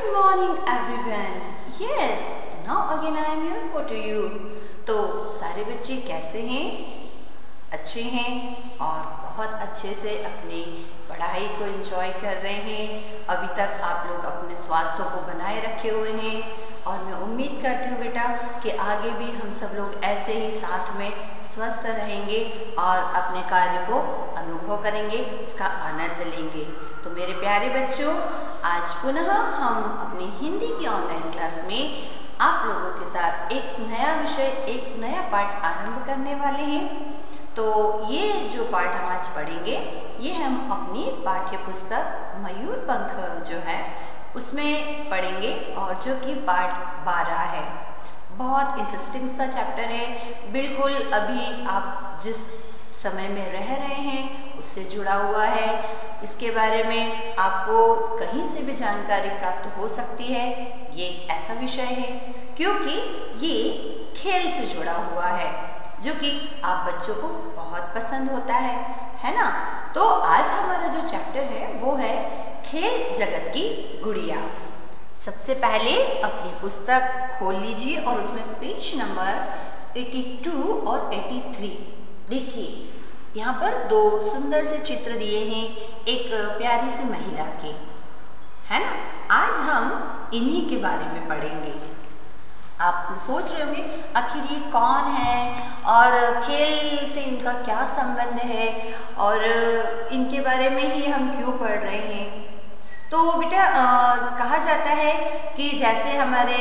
Good morning everyone. Yes, now again I am here for to you. तो सारे बच्चे कैसे हैं? अच्छे हैं और बहुत अच्छे से अपनी पढ़ाई को एंजॉय कर रहे हैं। अभी तक आप लोग अपने स्वास्थ्य को बनाए रखे हुए हैं और मैं उम्मीद करती हूँ बेटा कि आगे भी हम सब लोग ऐसे ही साथ में स्वस्थ रहेंगे और अपने कार्य को अनुभव करेंगे, इसका आनंद लेंगे। तो मेरे प्यारे बच्चों, आज पुनः हम अपनी हिंदी की ऑनलाइन क्लास में आप लोगों के साथ एक नया विषय, एक नया पाठ आरंभ करने वाले हैं। तो ये जो पाठ हम आज पढ़ेंगे, ये हम अपनी पाठ्य पुस्तक मयूर पंख जो है उसमें पढ़ेंगे और जो कि पाठ 12 है। बहुत इंटरेस्टिंग सा चैप्टर है, बिल्कुल अभी आप जिस समय में रह रहे हैं उससे जुड़ा हुआ है। इसके बारे में आपको कहीं से भी जानकारी प्राप्त हो सकती है। ये एक ऐसा विषय है क्योंकि ये खेल से जुड़ा हुआ है जो कि आप बच्चों को बहुत पसंद होता है ना। तो आज हमारा जो चैप्टर है वो है खेल जगत की गुड़िया। सबसे पहले अपनी पुस्तक खोल लीजिए और उसमें पेज नंबर 82 और 83 देखिए। यहाँ पर दो सुंदर से चित्र दिए हैं एक प्यारी सी महिला के, है ना। आज हम इन्हीं के बारे में पढ़ेंगे। आप सोच रहे होंगे आखिर ये कौन है और खेल से इनका क्या संबंध है और इनके बारे में ही हम क्यों पढ़ रहे हैं। तो बेटा कहा जाता है कि जैसे हमारे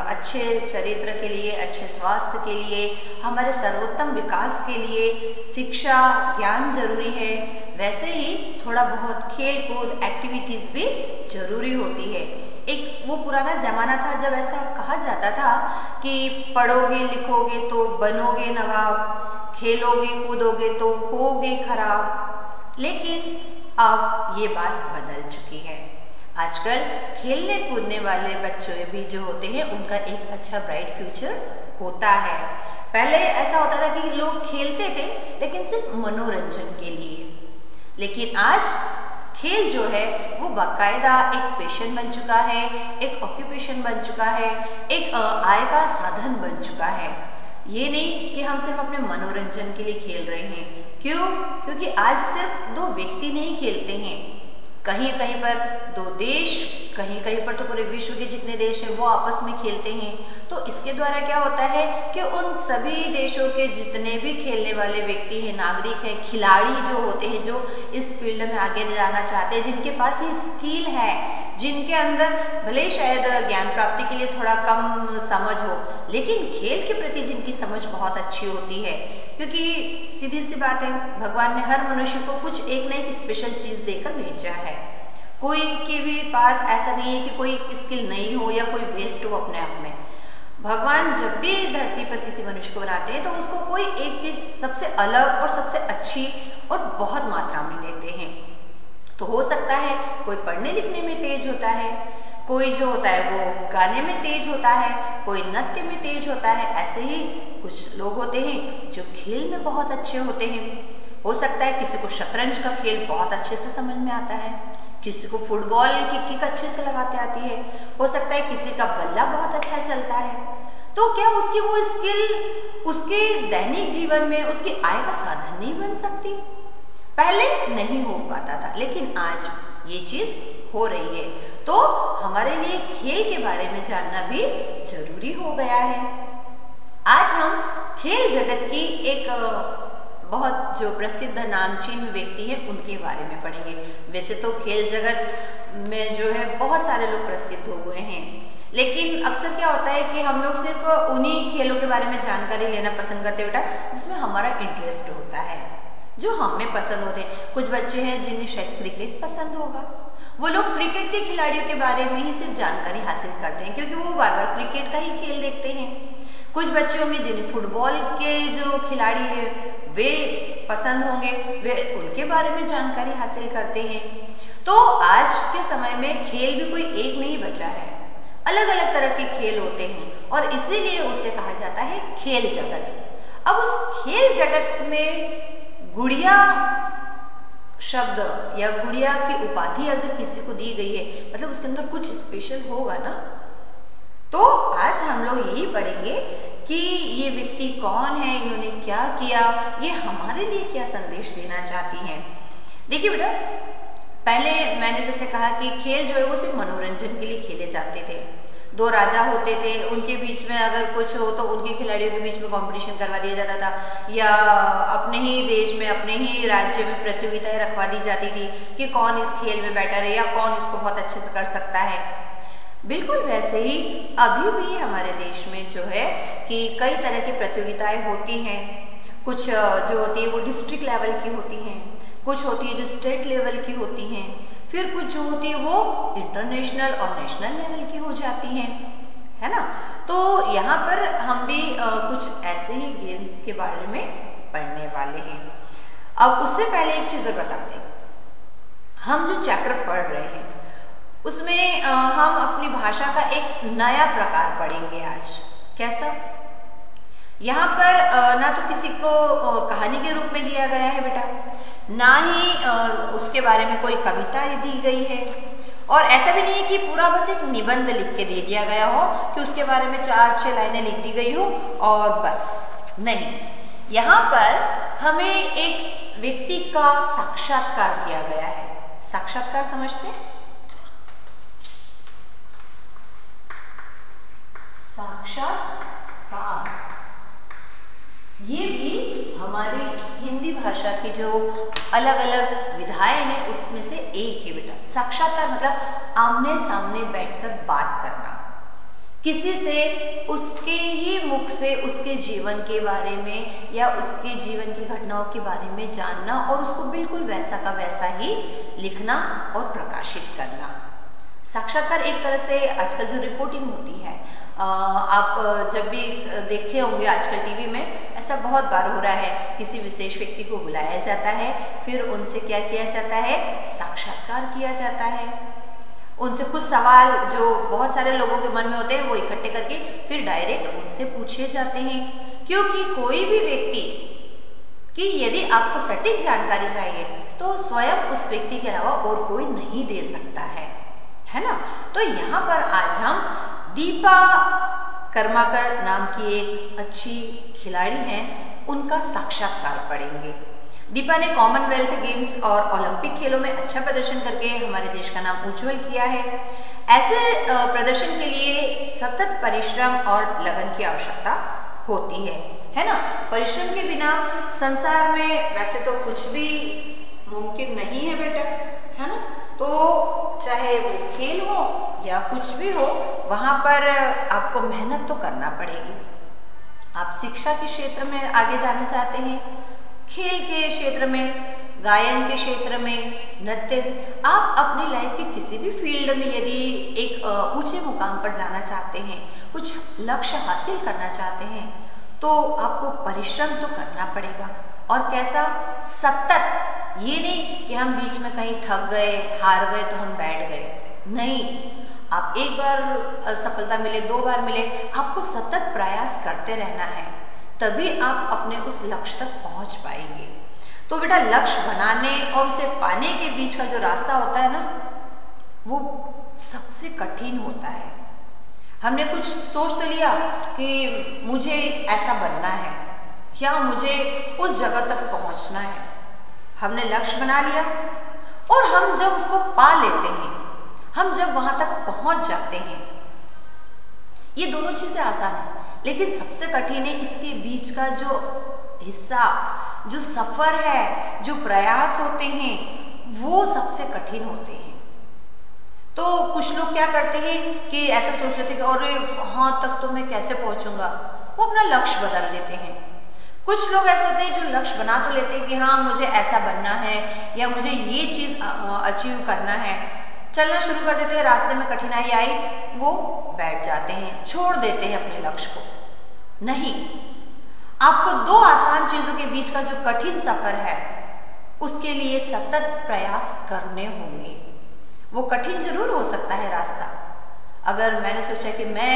अच्छे चरित्र के लिए, अच्छे स्वास्थ्य के लिए, हमारे सर्वोत्तम विकास के लिए शिक्षा ज्ञान जरूरी है, वैसे ही थोड़ा बहुत खेल कूद एक्टिविटीज़ भी जरूरी होती है। एक वो पुराना ज़माना था जब ऐसा कहा जाता था कि पढ़ोगे लिखोगे तो बनोगे नवाब, खेलोगे कूदोगे तो होगे खराब। लेकिन अब ये बात बदल चुकी है। आजकल खेलने कूदने वाले बच्चे भी जो होते हैं उनका एक अच्छा ब्राइट फ्यूचर होता है। पहले ऐसा होता था कि लोग खेलते थे लेकिन सिर्फ मनोरंजन के लिए, लेकिन आज खेल जो है वो बाकायदा एक पैशन बन चुका है, एक ऑक्यूपेशन बन चुका है, एक आय का साधन बन चुका है। ये नहीं कि हम सिर्फ अपने मनोरंजन के लिए खेल रहे हैं। क्यों? क्योंकि आज सिर्फ दो व्यक्ति नहीं खेलते हैं, कहीं कहीं पर दो देश, कहीं कहीं पर तो पूरे विश्व के जितने देश हैं वो आपस में खेलते हैं। तो इसके द्वारा क्या होता है कि उन सभी देशों के जितने भी खेलने वाले व्यक्ति हैं, नागरिक हैं, खिलाड़ी जो होते हैं, जो इस फील्ड में आगे जाना चाहते हैं, जिनके पास ये स्किल है, जिनके अंदर भले ही शायद ज्ञान प्राप्ति के लिए थोड़ा कम समझ हो, लेकिन खेल के प्रति जिनकी समझ बहुत अच्छी होती है। क्योंकि सीधी सी बात है, भगवान ने हर मनुष्य को कुछ एक न एक स्पेशल चीज़ देकर भेजा है। कोई के भी पास ऐसा नहीं है कि कोई स्किल नहीं हो या कोई वेस्ट हो अपने आप में। भगवान जब भी धरती पर किसी मनुष्य को बनाते हैं तो उसको कोई एक चीज़ सबसे अलग और सबसे अच्छी और बहुत मात्रा में देते हैं। तो हो सकता है कोई पढ़ने लिखने में तेज होता है, कोई जो होता है वो गाने में तेज होता है, कोई नृत्य में तेज होता है। ऐसे ही कुछ लोग होते हैं जो खेल में बहुत अच्छे होते हैं। हो सकता है किसी को शतरंज का खेल बहुत अच्छे से समझ में आता है, किसी को फुटबॉल की किक अच्छे से लगाते आती है, हो सकता है किसी का बल्ला बहुत अच्छा चलता है। तो क्या उसकी वो स्किल उसके दैनिक जीवन में उसकी आय का साधन नहीं बन सकती? पहले नहीं हो पाता था, लेकिन आज ये चीज़ हो रही है। तो हमारे लिए खेल के बारे में जानना भी जरूरी हो गया है। आज हम खेल जगत की एक बहुत जो प्रसिद्ध नामचीन व्यक्ति हैं उनके बारे में पढ़ेंगे। वैसे तो खेल जगत में जो है बहुत सारे लोग प्रसिद्ध हुए हैं, लेकिन अक्सर क्या होता है कि हम लोग सिर्फ उन्हीं खेलों के बारे में जानकारी लेना पसंद करते हैं बेटा जिसमें हमारा इंटरेस्ट होता है, जो हमें पसंद होते हैं। कुछ बच्चे हैं जिन्हें शायद क्रिकेट पसंद होगा, वो लोग क्रिकेट के खिलाड़ियों के बारे में ही सिर्फ जानकारी हासिल करते हैं क्योंकि वो बार बार क्रिकेट का ही खेल देखते हैं। कुछ बच्चे होंगे जिन्हें फुटबॉल के जो खिलाड़ी हैं वे पसंद होंगे, वे उनके बारे में जानकारी हासिल करते हैं। तो आज के समय में खेल भी कोई एक नहीं बचा है, अलग अलग तरह के खेल होते हैं और इसीलिए उसे कहा जाता है खेल जगत। अब उस खेल जगत में गुड़िया शब्द या गुड़िया की उपाधि अगर किसी को दी गई है, मतलब उसके अंदर कुछ स्पेशल होगा ना। तो आज हम लोग यही पढ़ेंगे कि ये व्यक्ति कौन है, इन्होंने क्या किया, ये हमारे लिए क्या संदेश देना चाहती हैं। देखिए बेटा, पहले मैंने जैसे कहा कि खेल जो है वो सिर्फ मनोरंजन के लिए खेले जाते थे। दो राजा होते थे, उनके बीच में अगर कुछ हो तो उनके खिलाड़ियों के बीच में कंपटीशन करवा दिया जाता था, या अपने ही देश में, अपने ही राज्य में प्रतियोगिताएं रखवा दी जाती थी कि कौन इस खेल में बेटर है या कौन इसको बहुत अच्छे से कर सकता है। बिल्कुल वैसे ही अभी भी हमारे देश में जो है कि कई तरह की प्रतियोगिताएं होती हैं। कुछ जो होती है वो डिस्ट्रिक्ट लेवल की होती हैं, कुछ होती है जो स्टेट लेवल की होती हैं, फिर कुछ जो होती है वो इंटरनेशनल और नेशनल लेवल की हो जाती हैं, है ना। तो यहाँ पर हम भी कुछ ऐसे ही गेम्स के बारे में पढ़ने वाले हैं। अब उससे पहले एक चीज़ बता दें, हम जो चैप्टर पढ़ रहे हैं उसमें हम अपनी भाषा का एक नया प्रकार पढ़ेंगे आज। कैसा? यहाँ पर ना तो किसी को कहानी के रूप में दिया गया है बेटा, ना ही उसके बारे में कोई कविता दी गई है, और ऐसा भी नहीं है कि पूरा बस एक निबंध लिख के दे दिया गया हो कि उसके बारे में 4-6 लाइनें लिख दी गई हो और बस नहीं। यहाँ पर हमें एक व्यक्ति का साक्षात्कार दिया गया है। साक्षात्कार समझते हैं? साक्षात्कार ये भी हमारी हिंदी भाषा की जो अलग अलग विधाएं हैं उसमें से एक है बेटा। साक्षात्कार मतलब आमने सामने बैठकर बात करना, किसी से उसके ही मुख से उसके जीवन के बारे में या उसके जीवन की घटनाओं के बारे में जानना और उसको बिल्कुल वैसा का वैसा ही लिखना और प्रकाशित करना। साक्षात्कार एक तरह से आजकल जो रिपोर्टिंग होती है, आप जब भी देखे होंगे आजकल टीवी में, ऐसा बहुत बार हो रहा है, किसी विशेष व्यक्ति को बुलाया जाता है, फिर उनसे क्या किया जाता है, साक्षात्कार किया जाता है। उनसे कुछ सवाल जो बहुत सारे लोगों के मन में होते हैं वो इकट्ठे करके फिर डायरेक्ट उनसे पूछे जाते हैं, क्योंकि कोई भी व्यक्ति कि यदि आपको सटीक जानकारी चाहिए तो स्वयं उस व्यक्ति के अलावा और कोई नहीं दे सकता है ना। तो यहाँ पर आज हम दीपा कर्माकर नाम की एक अच्छी खिलाड़ी हैं, उनका साक्षात्कार पढ़ेंगे। दीपा ने कॉमनवेल्थ गेम्स और ओलंपिक खेलों में अच्छा प्रदर्शन करके हमारे देश का नाम उज्जवल किया है। ऐसे प्रदर्शन के लिए सतत परिश्रम और लगन की आवश्यकता होती है ना। परिश्रम के बिना संसार में वैसे तो कुछ भी मुमकिन नहीं है बेटा, है ना। तो चाहे वो खेल हो या कुछ भी हो, वहाँ पर आपको मेहनत तो करना पड़ेगी। आप शिक्षा के क्षेत्र में आगे जाना चाहते हैं, खेल के क्षेत्र में, गायन के क्षेत्र में, नृत्य, आप अपनी लाइफ के किसी भी फील्ड में यदि एक ऊंचे मुकाम पर जाना चाहते हैं, कुछ लक्ष्य हासिल करना चाहते हैं, तो आपको परिश्रम तो करना पड़ेगा। और कैसा? सतत। ये नहीं कि हम बीच में कहीं थक गए, हार गए तो हम बैठ गए, नहीं। आप एक बार सफलता मिले, 2 बार मिले, आपको सतत प्रयास करते रहना है, तभी आप अपने उस लक्ष्य तक पहुंच पाएंगे। तो बेटा, लक्ष्य बनाने और उसे पाने के बीच का जो रास्ता होता है ना, वो सबसे कठिन होता है। हमने कुछ सोच तो लिया कि मुझे ऐसा बनना है या मुझे उस जगह तक पहुंचना है, हमने लक्ष्य बना लिया, और हम जब उसको पा लेते हैं, हम जब वहां तक पहुंच जाते हैं, ये दोनों चीजें आसान है, लेकिन सबसे कठिन है इसके बीच का जो हिस्सा, जो सफर है, जो प्रयास होते हैं, वो सबसे कठिन होते हैं। तो कुछ लोग क्या करते हैं कि ऐसा सोच लेते हैं कि अरे वहां तक तो मैं कैसे पहुंचूंगा, वो अपना लक्ष्य बदल देते हैं। कुछ लोग ऐसे होते हैं जो लक्ष्य बना तो लेते हैं कि हाँ मुझे ऐसा बनना है या मुझे ये चीज़ अचीव करना है, चलना शुरू कर देते हैं, रास्ते में कठिनाई आई, वो बैठ जाते हैं, छोड़ देते हैं अपने लक्ष्य को। नहीं, आपको 2 आसान चीज़ों के बीच का जो कठिन सफ़र है उसके लिए सतत प्रयास करने होंगे। वो कठिन जरूर हो सकता है रास्ता। अगर मैंने सोचा कि मैं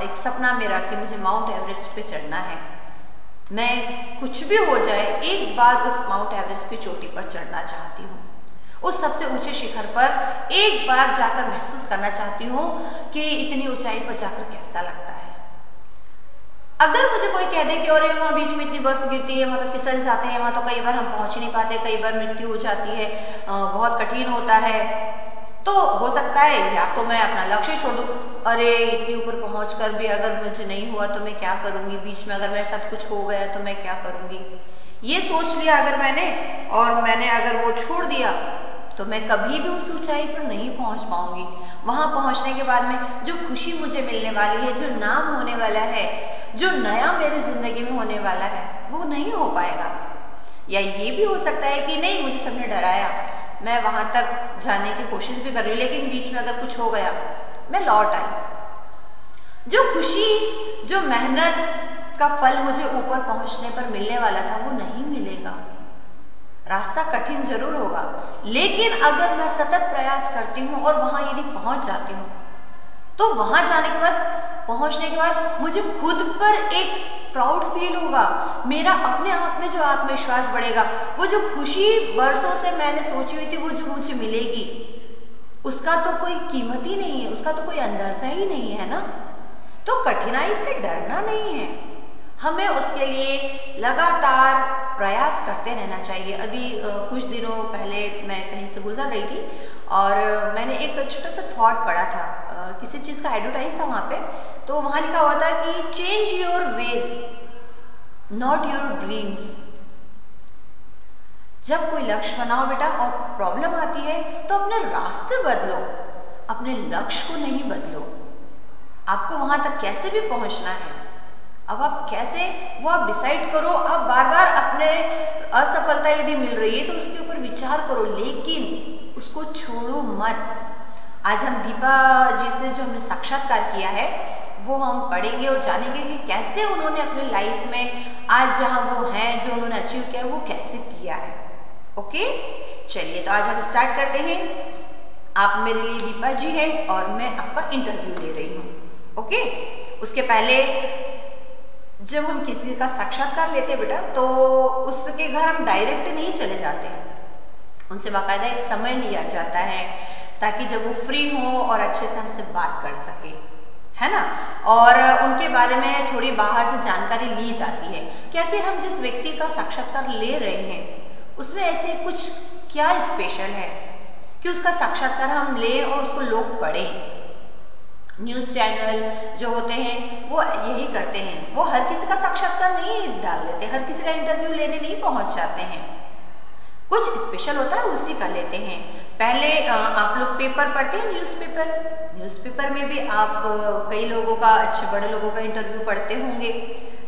एक सपना मेरा कि मुझे माउंट एवरेस्ट पे चढ़ना है, मैं कुछ भी हो जाए एक बार उस माउंट एवरेस्ट की चोटी पर चढ़ना चाहती हूँ। उस सबसे ऊंचे शिखर पर एक बार जाकर महसूस करना चाहती हूँ कि इतनी ऊंचाई पर जाकर कैसा लगता है। अगर मुझे कोई कह दे कि अरे वहाँ बीच में इतनी बर्फ गिरती है, वहाँ तो फिसल जाते हैं, वहाँ तो कई बार हम पहुँच ही नहीं पाते, कई बार मृत्यु हो जाती है, बहुत कठिन होता है, तो हो सकता है या तो मैं अपना लक्ष्य छोड़ दूँ। अरे इतनी ऊपर पहुँचकर भी अगर मुझे नहीं हुआ तो मैं क्या करूँगी, बीच में अगर मेरे साथ कुछ हो गया तो मैं क्या करूँगी, ये सोच लिया अगर मैंने, और मैंने अगर वो छोड़ दिया तो मैं कभी भी उस ऊंचाई पर नहीं पहुंच पाऊंगी। वहां पहुंचने के बाद में जो खुशी मुझे मिलने वाली है, जो नाम होने वाला है, जो नया मेरी जिंदगी में होने वाला है, वो नहीं हो पाएगा। या ये भी हो सकता है कि नहीं, मुझे सबने डराया, मैं वहां तक जाने की कोशिश भी कर रही हूँ, लेकिन बीच में अगर कुछ हो गया, मैं लौट आई। जो खुशी, जो मेहनत का फल मुझे ऊपर पहुंचने पर मिलने वाला था, वो नहीं मिलेगा। रास्ता कठिन जरूर होगा, लेकिन अगर मैं सतत प्रयास करती हूँ और वहां यदि पहुंच जाती हूँ, तो वहां जाने के बाद, पहुंचने के बाद मुझे खुद पर एक प्राउड फील होगा, मेरा अपने आप में जो आत्मविश्वास बढ़ेगा, वो जो खुशी बरसों से मैंने सोची हुई थी वो जो मुझे मिलेगी, उसका तो कोई कीमत ही नहीं है, उसका तो कोई अंदाजा ही नहीं है ना। तो कठिनाई से डरना नहीं है, हमें उसके लिए लगातार प्रयास करते रहना चाहिए। अभी कुछ दिनों पहले मैं कहीं से गुजर रही थी और मैंने एक छोटा सा थॉट पढ़ा था, किसी चीज़ का एडवर्टाइज था वहाँ पे, तो वहाँ लिखा हुआ था कि change your ways not your dreams. जब कोई लक्ष्य बनाओ बेटा और प्रॉब्लम आती है तो अपने रास्ते बदलो, अपने लक्ष्य को नहीं बदलो। आपको वहाँ तक कैसे भी पहुँचना है, अब आप कैसे, वो आप डिसाइड करो। आप बार बार अपने असफलता यदि मिल रही है तो उसके ऊपर विचार करो, लेकिन उसको छोड़ो मत। आज हम दीपा जी से जो हमने साक्षात्कार किया है वो हम पढ़ेंगे और जानेंगे कि कैसे उन्होंने अपने लाइफ में आज जहाँ वो हैं, जो उन्होंने अचीव किया है, वो कैसे किया है। ओके, चलिए तो आज हम स्टार्ट करते हैं। आप मेरे लिए दीपा जी है और मैं आपका इंटरव्यू ले रही हूँ। ओके, उसके पहले जब हम किसी का साक्षात्कार लेते हैं बेटा, तो उसके घर हम डायरेक्ट नहीं चले जाते हैं, उनसे बाकायदा एक समय लिया जाता है ताकि जब वो फ्री हो और अच्छे से हमसे बात कर सके, है ना। और उनके बारे में थोड़ी बाहर से जानकारी ली जाती है कि आखिर हम जिस व्यक्ति का साक्षात्कार ले रहे हैं उसमें ऐसे कुछ क्या स्पेशल है कि उसका साक्षात्कार हम लें और उसको लोग पढ़ें। न्यूज़ चैनल जो होते हैं वो यही करते हैं, वो हर किसी का साक्षात्कार नहीं डाल देते, हर किसी का इंटरव्यू लेने नहीं पहुंच जाते हैं, कुछ स्पेशल होता है उसी का लेते हैं। पहले आप लोग पेपर पढ़ते हैं, न्यूज़पेपर में भी आप कई लोगों का, अच्छे बड़े लोगों का इंटरव्यू पढ़ते होंगे,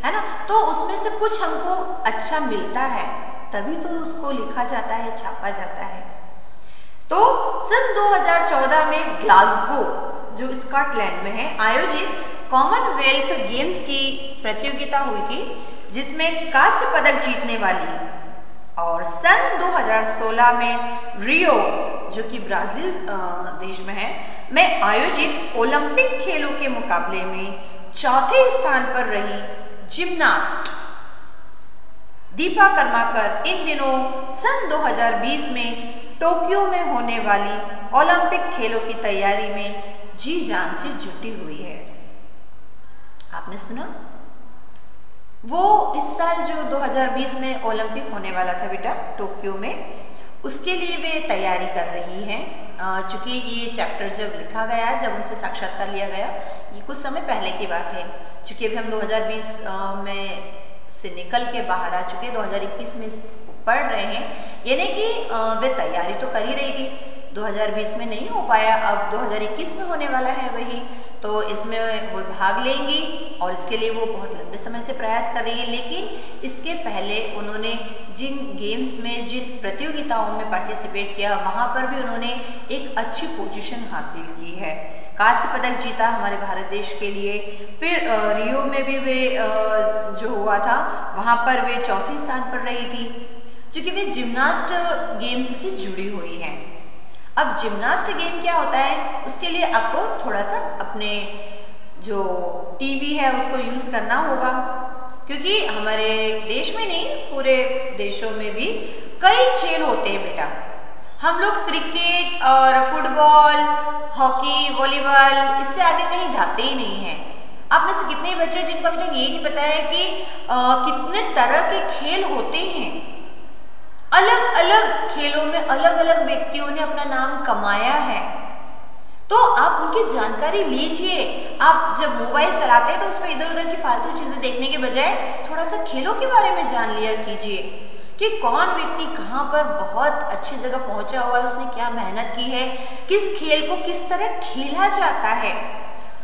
है ना। तो उसमें से कुछ हमको अच्छा मिलता है तभी तो उसको लिखा जाता है, छापा जाता है। तो सन 2014 में ग्लासगो जो स्कॉटलैंड में है आयोजित कॉमनवेल्थ गेम्स की प्रतियोगिता हुई थी, जिसमें कांस्य पदक जीतने वाली, और सन 2016 में रियो जो कि ब्राजील देश में है में आयोजित ओलंपिक खेलों के मुकाबले में चौथे स्थान पर रही जिम्नास्ट दीपा कर्माकर इन दिनों सन 2020 में टोक्यो में होने वाली ओलंपिक खेलों की तैयारी में जी जान से जुटी हुई है। आपने सुना, वो इस साल जो 2020 में ओलंपिक होने वाला था बेटा टोक्यो में, उसके लिए वे तैयारी कर रही हैं। चूँकि ये चैप्टर जब लिखा गया, जब उनसे साक्षात्कार लिया गया, ये कुछ समय पहले की बात है। चूँकि अभी हम 2020 में से निकल के बाहर आ चुके, 2021 में पढ़ रहे हैं, यानी कि वे तैयारी तो कर ही रही थी, 2020 में नहीं हो पाया, अब 2021 में होने वाला है वही, तो इसमें वो भाग लेंगी और इसके लिए वो बहुत लंबे समय से प्रयास कर रही है। लेकिन इसके पहले उन्होंने जिन गेम्स में, जिन प्रतियोगिताओं में पार्टिसिपेट किया, वहाँ पर भी उन्होंने एक अच्छी पोजीशन हासिल की है, कांस्य पदक जीता हमारे भारत देश के लिए। फिर रियो में भी वे जो हुआ था वहाँ पर वे चौथे स्थान पर रही थी, क्योंकि वे जिम्नास्ट गेम्स से जुड़ी हुई हैं। अब जिम्नास्ट गेम क्या होता है, उसके लिए आपको थोड़ा सा अपने जो टीवी है उसको यूज़ करना होगा, क्योंकि हमारे देश में नहीं, पूरे देशों में भी कई खेल होते हैं बेटा। हम लोग क्रिकेट और फुटबॉल, हॉकी, वॉलीबॉल, इससे आगे कहीं जाते ही नहीं हैं। आप में से कितने बच्चे जिनको अभी तक ये नहीं पता है कि कितने तरह के खेल होते हैं। अलग अलग खेलों में अलग अलग व्यक्तियों ने अपना नाम कमाया है, तो आप उनकी जानकारी लीजिए। आप जब मोबाइल चलाते हैं तो उसमें इधर उधर की फालतू चीजें देखने के बजाय थोड़ा सा खेलों के बारे में जान लिया कीजिए कि कौन व्यक्ति कहाँ पर बहुत अच्छी जगह पहुंचा हुआ है, उसने क्या मेहनत की है, किस खेल को किस तरह खेला जाता है।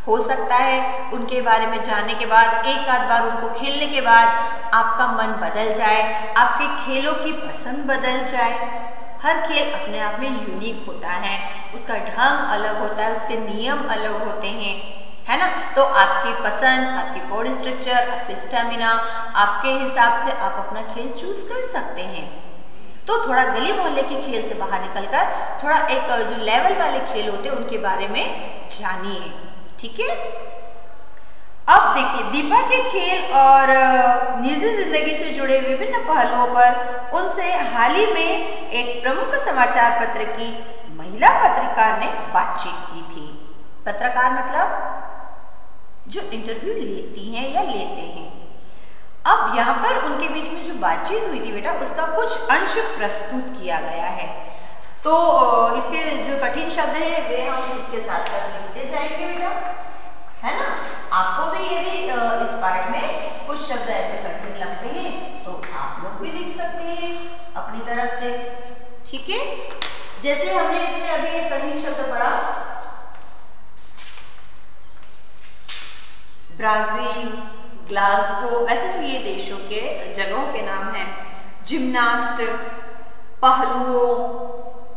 हो सकता है उनके बारे में जानने के बाद, एक आध बार उनको खेलने के बाद आपका मन बदल जाए, आपके खेलों की पसंद बदल जाए। हर खेल अपने आप में यूनिक होता है, उसका ढंग अलग होता है, उसके नियम अलग होते हैं, है ना। तो आपकी पसंद, आपकी बॉडी स्ट्रक्चर, आपकी स्टेमिना, आपके हिसाब से आप अपना खेल चूज कर सकते हैं। तो थोड़ा गली मोहल्ले के खेल से बाहर निकलकर थोड़ा एक जो लेवल वाले खेल होते हैं उनके बारे में जानिए, ठीक है। अब देखिए, दीपा के खेल और निजी जिंदगी से जुड़े विभिन्न पहलुओं पर उनसे हाल ही में एक प्रमुख समाचार पत्र की महिला पत्रकार ने बातचीत की थी। पत्रकार मतलब जो इंटरव्यू लेती हैं या लेते हैं। अब यहाँ पर उनके बीच में जो बातचीत हुई थी बेटा, उसका कुछ अंश प्रस्तुत किया गया है। तो इसके जो कठिन शब्द हैं वे हम इसके साथ साथ लिखते जाएंगे बेटा, है ना। आपको भी यदि इस पार्ट में कुछ शब्द ऐसे कठिन लगते हैं तो आप लोग भी लिख सकते हैं अपनी तरफ से, ठीक है। जैसे हमने इसमें अभी एक कठिन शब्द पढ़ा, ब्राजील, ग्लासगो, वैसे तो ये देशों के जगहों के नाम हैं। जिम्नास्ट, पहलुओं,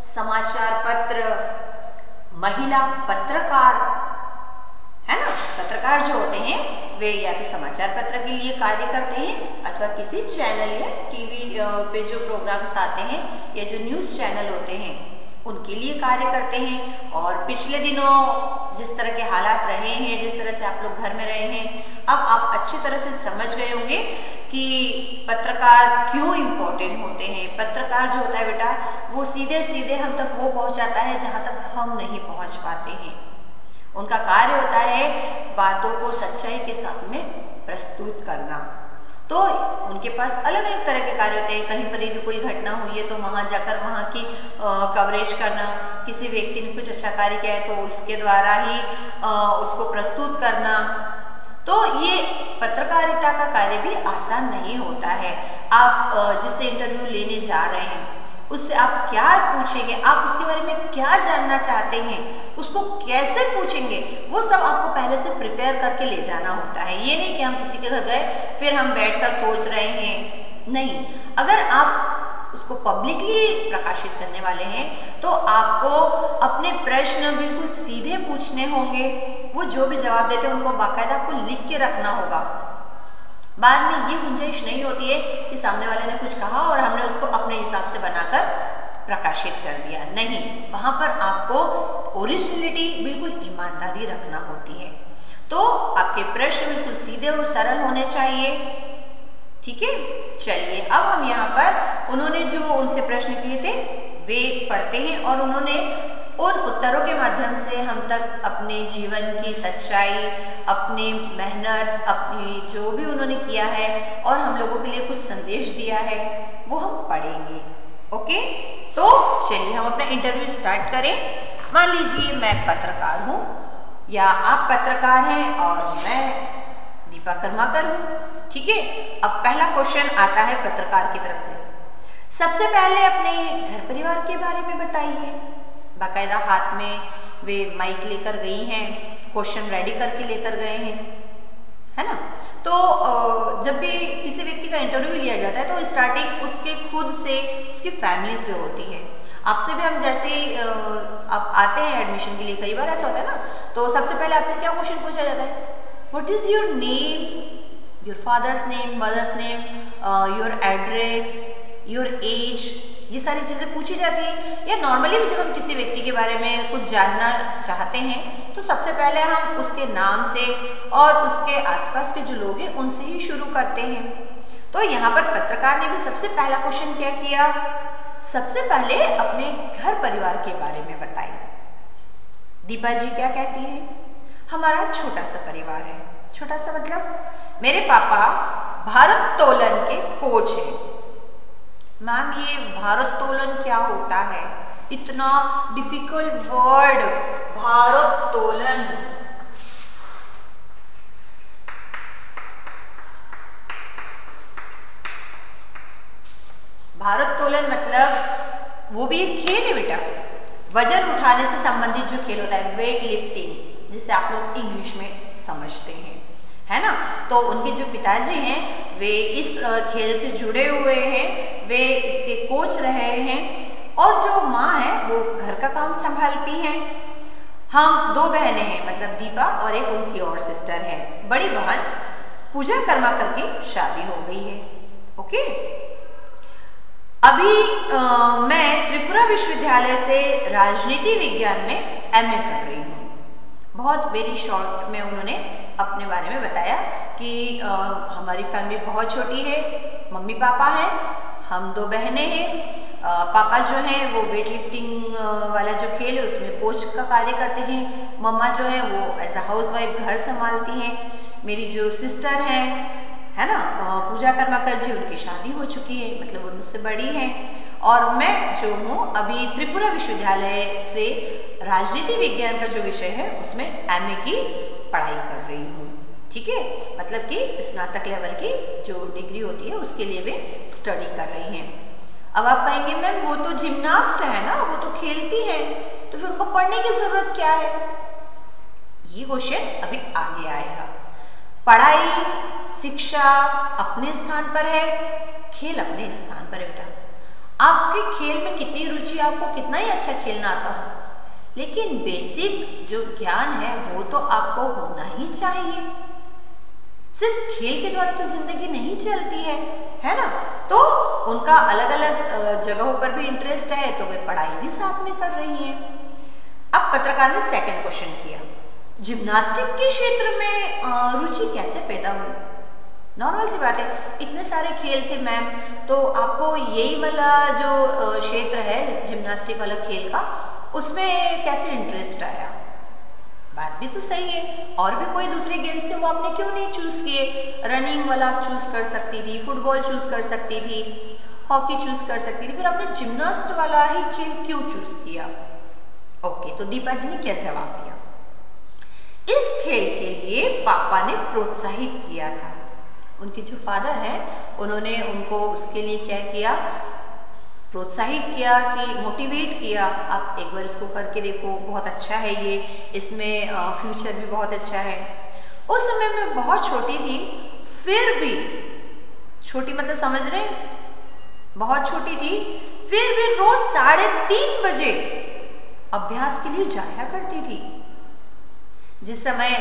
समाचार पत्र, महिला पत्रकार, है ना। पत्रकार जो होते हैं वे या तो समाचार पत्र के लिए कार्य करते हैं अथवा किसी चैनल या टीवी पे जो प्रोग्राम्स आते हैं या जो न्यूज़ चैनल होते हैं उनके लिए कार्य करते हैं। और पिछले दिनों जिस तरह के हालात रहे हैं, जिस तरह से आप लोग घर में रहे हैं, अब आप अच्छी तरह से समझ गए होंगे कि पत्रकार क्यों इम्पोर्टेंट होते हैं। पत्रकार जो होता है बेटा, वो सीधे सीधे हम तक वो पहुंचाता है जहां तक हम नहीं पहुंच पाते हैं। उनका कार्य होता है बातों को सच्चाई के साथ में प्रस्तुत करना। तो उनके पास अलग अलग तरह के कार्य होते हैं। कहीं पर यदि कोई घटना हुई है तो वहाँ जाकर वहाँ की कवरेज करना, किसी व्यक्ति ने कुछ अच्छा कार्य किया है तो उसके द्वारा ही उसको प्रस्तुत करना। तो ये पत्रकारिता का कार्य भी आसान नहीं होता है। आप जिससे इंटरव्यू लेने जा रहे हैं उससे आप क्या पूछेंगे, आप उसके बारे में क्या जानना चाहते हैं, उसको कैसे पूछेंगे, वो सब आपको पहले से प्रिपेयर करके ले जाना होता है। ये नहीं कि हम किसी के घर गए फिर हम बैठकर सोच रहे हैं, नहीं। अगर आप उसको पब्लिकली प्रकाशित करने वाले हैं तो आपको अपने प्रश्न बिल्कुल सीधे पूछने होंगे। वो जो भी जवाब देते हैं उनको बाकायदा आपको लिख के रखना होगा। बाद में ये गुंजाइश नहीं होती है कि सामने वाले ने कुछ कहा और हमने उसको अपने हिसाब से बनाकर प्रकाशित कर दिया, नहीं। वहाँ पर आपको ओरिजिनलिटी, बिल्कुल ईमानदारी रखना होती है। तो आपके प्रश्न बिल्कुल सीधे और सरल होने चाहिए, ठीक है। चलिए अब हम यहाँ पर उन्होंने जो उनसे प्रश्न किए थे वे पढ़ते हैं और उन्होंने उन उत्तरों के माध्यम से हम तक अपने जीवन की सच्चाई, अपनी मेहनत, अपनी जो भी उन्होंने किया है और हम लोगों के लिए कुछ संदेश दिया है वो हम पढ़ेंगे, ओके। तो चलिए हम अपना इंटरव्यू स्टार्ट करें। मान लीजिए मैं पत्रकार हूँ या आप पत्रकार हैं और मैं दीपा कर्माकर हूँ, ठीक है। अब पहला क्वेश्चन आता है पत्रकार की तरफ से। सबसे पहले अपने घर परिवार के बारे में बताइए। बाकायदा हाथ में वे माइक लेकर गई हैं, क्वेश्चन रेडी करके लेकर गए हैं, है ना। तो जब भी किसी व्यक्ति का इंटरव्यू लिया जाता है तो स्टार्टिंग उसके खुद से, उसकी फैमिली से होती है। आपसे भी हम जैसे ही आप आते हैं एडमिशन के लिए, कई बार ऐसा होता है ना, तो सबसे पहले आपसे क्या क्वेश्चन पूछा जाता है, what is your name, your father's name, mother's name, your address, your age, ये सारी चीज़ें पूछी जाती हैं। या नॉर्मली भी जब हम किसी व्यक्ति के बारे में कुछ जानना चाहते हैं तो सबसे पहले हम उसके नाम से और उसके आसपास के जो लोग हैं उनसे ही शुरू करते हैं। तो यहाँ पर पत्रकार ने भी सबसे पहला क्वेश्चन क्या किया, सबसे पहले अपने घर परिवार के बारे में बताइए। दीपा जी क्या कहती हैं, हमारा छोटा सा परिवार है। छोटा सा मतलब मेरे पापा भारोत्तोलन के कोच हैं। मैम ये भारोत्तोलन क्या होता है, इतना डिफिकल्ट वर्ड भारोत्तोलन। भारोत्तोलन मतलब वो भी एक खेल है बेटा, वजन उठाने से संबंधित जो खेल होता है, वेट लिफ्टिंग, जिसे आप लोग इंग्लिश में समझते हैं, है ना। तो उनके जो पिताजी हैं वे इस खेल से जुड़े हुए हैं, वे इसके कोच रहे हैं और जो माँ है वो घर का काम संभालती हैं। हम 2 बहनें हैं, मतलब दीपा और एक उनकी और सिस्टर है। बड़ी बहन पूजा कर्माकर की शादी हो गई है। ओके, अभी मैं त्रिपुरा विश्वविद्यालय से राजनीति विज्ञान में एमए कर रही हूँ। बहुत वेरी शॉर्ट में उन्होंने अपने बारे में बताया कि हमारी फैमिली बहुत छोटी है, मम्मी पापा हैं, हम 2 बहनें हैं। पापा जो हैं वो वेट लिफ्टिंग वाला जो खेल है उसमें कोच का कार्य करते हैं। मम्मा जो है वो एज अ हाउस वाइफ घर संभालती हैं। मेरी जो सिस्टर हैं, है ना, पूजा कर्माकर जी, उनकी शादी हो चुकी है, मतलब वो मुझसे बड़ी हैं। और मैं जो हूँ अभी त्रिपुरा विश्वविद्यालय से राजनीति विज्ञान का जो विषय है उसमें एमए की पढ़ाई कर रही हूँ। ठीक है, मतलब कि स्नातक लेवल की जो डिग्री होती है उसके लिए वे स्टडी कर रही हैं। अब आप कहेंगे मैम वो तो जिम्नास्ट है ना, वो तो खेलती है, तो फिर उनको पढ़ने की जरूरत क्या है? ये क्वेश्चन अभी आगे आएगा। पढ़ाई शिक्षा अपने स्थान पर है, खेल अपने स्थान पर है बेटा। आपके खेल में कितनी रुचि, आपको कितना ही अच्छा खेलना आता हो, लेकिन बेसिक जो ज्ञान है वो तो आपको होना ही चाहिए। सिर्फ खेल के द्वारा तो जिंदगी नहीं चलती है ना। तो उनका अलग अलग जगहों पर भी इंटरेस्ट है, तो वे पढ़ाई भी साथ में कर रही हैं। अब पत्रकार ने सेकंड क्वेश्चन किया, जिम्नास्टिक के क्षेत्र में रुचि कैसे पैदा हुई? नॉर्मल सी बात है, इतने सारे खेल थे मैम, तो आपको यही वाला जो क्षेत्र है जिम्नास्टिक वाला खेल का, उसमें कैसे इंटरेस्ट आया? बात भी तो सही है, और भी कोई दूसरे गेम्स थे वो आपने क्यों नहीं चूज किए? रनिंग वाला आप चूज कर सकती थी, फुटबॉल चूज कर सकती थी, हॉकी चूज कर सकती थी, फिर आपने जिम्नास्ट वाला ही खेल क्यों चूज किया? ओके, तो दीपा जी ने क्या जवाब दिया? इस खेल के लिए पापा ने प्रोत्साहित किया था। उनके जो फादर हैं उन्होंने उनको उसके लिए क्या किया, प्रोत्साहित किया, कि मोटिवेट किया, आप एक बार इसको करके देखो, बहुत अच्छा है ये, इसमें फ्यूचर भी बहुत अच्छा है। उस समय मैं बहुत छोटी थी, फिर भी छोटी मतलब समझ रहे, बहुत छोटी थी, फिर भी रोज 3:30 बजे अभ्यास के लिए जाया करती थी। जिस समय